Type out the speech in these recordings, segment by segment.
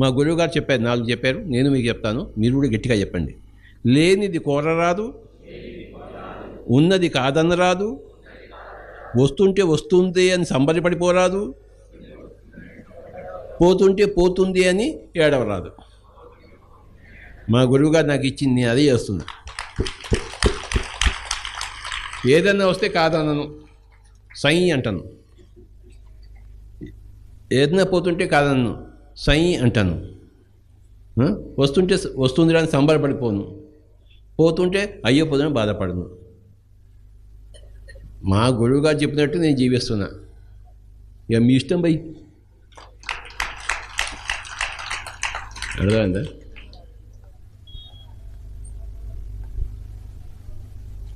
మా గురువుగారు చెప్పారు, 4 చెప్పారు, నేను మీకు చెప్తాను, మీరు కూడా గట్టిగా చెప్పండి. లేనిది కోరరాదు, ఉన్నది కాదనరాదు, వస్తుంటే వస్తుంది అని సంబరపడిపోరాదు, పోతుంటే పోతుంది అని ఏడవరాదు. మా గురువుగారు నాకు ఇచ్చింది, నేను అదే చేస్తున్నా. ఏదన్నా వస్తే కాదనను, సై అంటాను. ఏదైనా పోతుంటే కాదన్ను, సై అంటాను. వస్తుంటే వస్తుంది అని సంబరపడిపోను, పోతుంటే అయ్యో పోతుందని బాధపడను. మా గురువుగారు చెప్పినట్టు నేను జీవిస్తున్నా. ఇక మీ ఇష్టం బై. అర్థమైందా?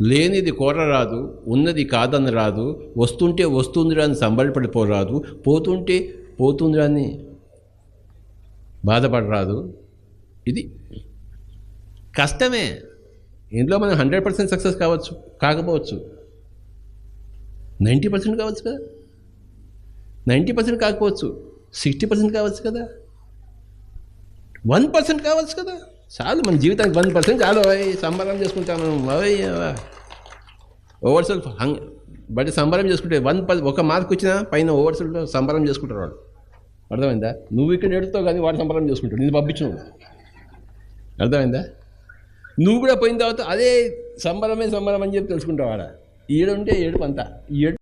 లేనిది కోరరాదు, ఉన్నది కాదనరాదు, వస్తుంటే వస్తుందిరా అని సంబరపడిపోరాదు, పోతుంటే పోతుందిరా అని బాధపడరాదు. ఇది కష్టమే. ఇందులో మనం 100% సక్సెస్ కావచ్చు, కాకపోవచ్చు, 90% కావచ్చు కదా, 90% కాకపోవచ్చు, 60% కావచ్చు కదా, 1% కావచ్చు కదా. చాలు, మన జీవితానికి 1% చాలు. సంబరం చేసుకుంటాం మనం. ఓవర్సెల్ఫ్ బట్టి సంబరం చేసుకుంటే 1 మార్క్ వచ్చినా పైన ఓవర్సెల్ఫ్లో సంబరం చేసుకుంటారు వాడు. అర్థమైందా? నువ్వు ఇక్కడ ఎడుతావు కానీ వాడు సంబరం చేసుకుంటాడు, నేను పంపించు. అర్థమైందా? నువ్వు కూడా పోయిన తర్వాత అదే సంబరమే సంబరం అని చెప్పి తెలుసుకుంటావు. వాడ ఈడుంటే ఏడుపు అంతా.